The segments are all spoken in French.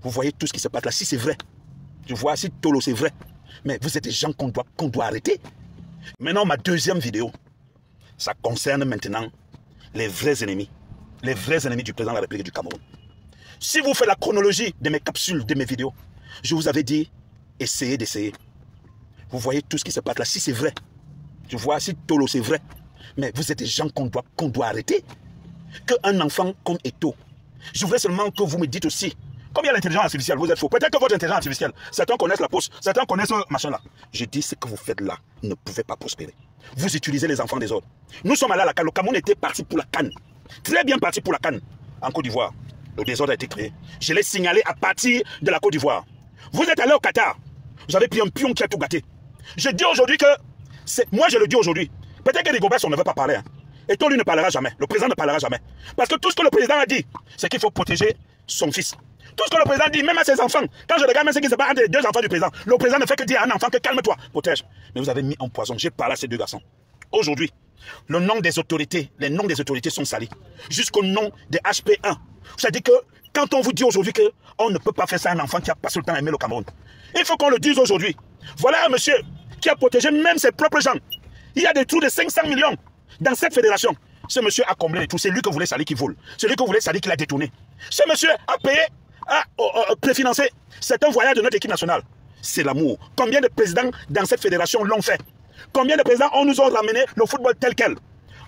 Vous voyez tout ce qui se passe là. Si c'est vrai, je vois si Tolo c'est vrai. Mais vous êtes des gens qu'on doit arrêter. Maintenant, ma deuxième vidéo, ça concerne maintenant les vrais ennemis. Les vrais ennemis du président de la République du Cameroun. Si vous faites la chronologie de mes capsules, de mes vidéos, je vous avais dit, essayez d'essayer. Vous voyez tout ce qui se passe là. Si c'est vrai, je vois si Tolo c'est vrai. Mais vous êtes des gens qu'on doit arrêter. Qu'un enfant comme Eto, je voudrais seulement que vous me dites aussi, combien l'intelligence artificielle, vous êtes faux. Peut-être que votre intelligence artificielle, certains connaissent la poste, certains connaissent ce machin là. Je dis, ce que vous faites là ne pouvait pas prospérer. Vous utilisez les enfants des autres. Nous sommes allés à la CAN. Le Cameroun était parti pour la CAN. Très bien parti pour la CAN en Côte d'Ivoire. Le désordre a été créé. Je l'ai signalé à partir de la Côte d'Ivoire. Vous êtes allé au Qatar. Vous avez pris un pion qui a tout gâté. Je dis aujourd'hui que, moi je le dis aujourd'hui, peut-être que Rigobert on ne veut pas parler. Hein. Et toi lui ne parlera jamais. Le président ne parlera jamais. Parce que tout ce que le président a dit, c'est qu'il faut protéger son fils. Tout ce que le président dit, même à ses enfants, quand je regarde même ce qui se passe entre les deux enfants du président, le président ne fait que dire à un enfant que calme-toi, protège. Mais vous avez mis en poison. J'ai parlé à ces deux garçons. Aujourd'hui, le nom des autorités, les noms des autorités sont salis. Jusqu'au nom des HP1. C'est-à-dire que quand on vous dit aujourd'hui qu'on ne peut pas faire ça à un enfant qui a passé le temps à aimer le Cameroun, il faut qu'on le dise aujourd'hui. Voilà un monsieur qui a protégé même ses propres gens. Il y a des trous de 500 millions dans cette fédération. Ce monsieur a comblé les trous. C'est lui que vous voulez salir qui vole. C'est lui que vous voulez salir qui l'a détourné. Ce monsieur a payé, a préfinancé certains voyages de notre équipe nationale. C'est l'amour. Combien de présidents dans cette fédération l'ont fait? Combien de présidents nous ont ramené le football tel quel?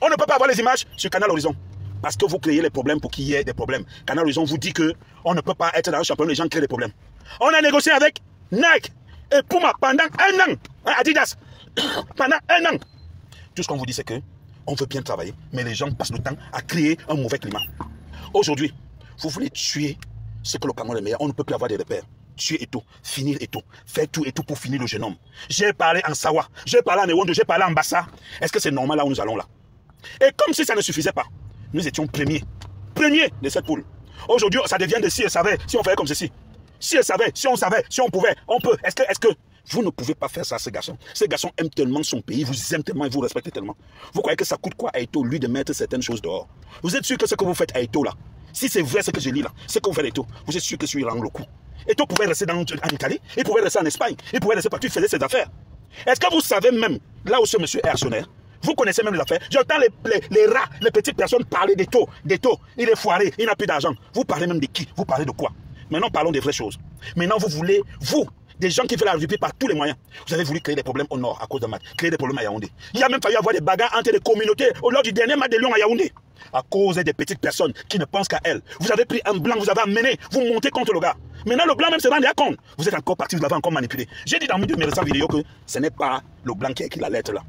On ne peut pas avoir les images sur Canal Horizon. Parce que vous créez les problèmes pour qu'il y ait des problèmes. Canal Horizon vous dit qu'on ne peut pas être dans un championnat, les gens créent des problèmes. On a négocié avec Nike et Puma pendant un an. Adidas, pendant un an. Tout ce qu'on vous dit, c'est qu'on veut bien travailler, mais les gens passent le temps à créer un mauvais climat. Aujourd'hui, vous voulez tuer ce que le Cameroun est meilleur. On ne peut plus avoir des repères. Tuer Eto, finir Eto, faire tout Eto pour finir le jeune homme. J'ai parlé en Sawa, j'ai parlé en Ewondo, j'ai parlé en Bassa. Est-ce que c'est normal là où nous allons là? Et comme si ça ne suffisait pas, nous étions premiers de cette poule. Aujourd'hui, ça devient de si elle savait, si on faisait comme ceci. Si elle savait, si on savait, si on pouvait, on peut. Est-ce que vous ne pouvez pas faire ça, ces garçons? Ces garçons aiment tellement son pays, vous aiment tellement et vous respectez tellement. Vous croyez que ça coûte quoi à Eto, lui, de mettre certaines choses dehors? Vous êtes sûr que ce que vous faites à Eto là, si c'est vrai ce que je lis là, ce que vous faites à Eto, vous êtes sûr que celui-là rend le coup? Eto pouvait rester en Italie, il pouvait rester en Espagne, il pouvait rester partout, il faisait ses affaires. Est-ce que vous savez même, là où ce monsieur est actionnaire, vous connaissez même les affaires? J'entends les rats, les petites personnes parler d'Eto, il est foiré, il n'a plus d'argent. Vous parlez même de qui? Vous parlez de quoi? Maintenant, parlons des vraies choses. Maintenant, vous voulez, vous, des gens qui veulent la République par tous les moyens. Vous avez voulu créer des problèmes au nord à cause de match, créer des problèmes à Yaoundé. Il y a même fallu avoir des bagarres entre les communautés lors du dernier match de Lyon à Yaoundé. À cause des petites personnes qui ne pensent qu'à elles. Vous avez pris un blanc, vous avez amené, vous montez contre le gars. Maintenant, le blanc même se rend compte. Vous êtes encore parti, vous l'avez encore manipulé. J'ai dit dans une de mes récentes vidéos que ce n'est pas le blanc qui a écrit la lettre là.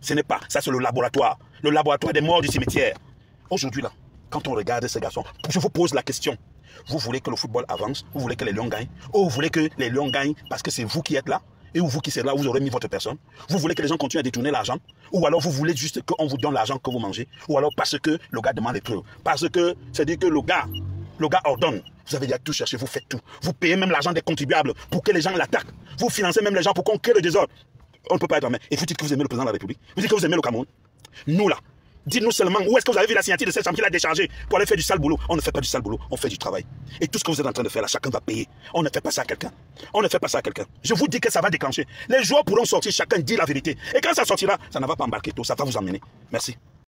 Ce n'est pas, ça c'est le laboratoire des morts du cimetière. Aujourd'hui là, quand on regarde ces garçons, je vous pose la question. Vous voulez que le football avance? Vous voulez que les Lions gagnent? Ou vous voulez que les Lions gagnent parce que c'est vous qui êtes là? Et vous qui êtes là, vous aurez mis votre personne? Vous voulez que les gens continuent à détourner l'argent? Ou alors vous voulez juste qu'on vous donne l'argent que vous mangez? Ou alors parce que le gars demande les preuves? Parce que, c'est-à-dire que le gars ordonne. Vous avez déjà tout cherché, vous faites tout. Vous payez même l'argent des contribuables pour que les gens l'attaquent. Vous financez même les gens pour qu'on crée le désordre. On ne peut pas être en main. Et vous dites que vous aimez le président de la République. Vous dites que vous aimez le Cameroun. Nous là, dites-nous seulement où est-ce que vous avez vu la signature de cette femme qui l'a déchargé pour aller faire du sale boulot. On ne fait pas du sale boulot, on fait du travail. Et tout ce que vous êtes en train de faire là, chacun va payer. On ne fait pas ça à quelqu'un. On ne fait pas ça à quelqu'un. Je vous dis que ça va déclencher. Les joueurs pourront sortir, chacun dit la vérité. Et quand ça sortira, ça ne va pas embarquer tout, ça va vous emmener. Merci.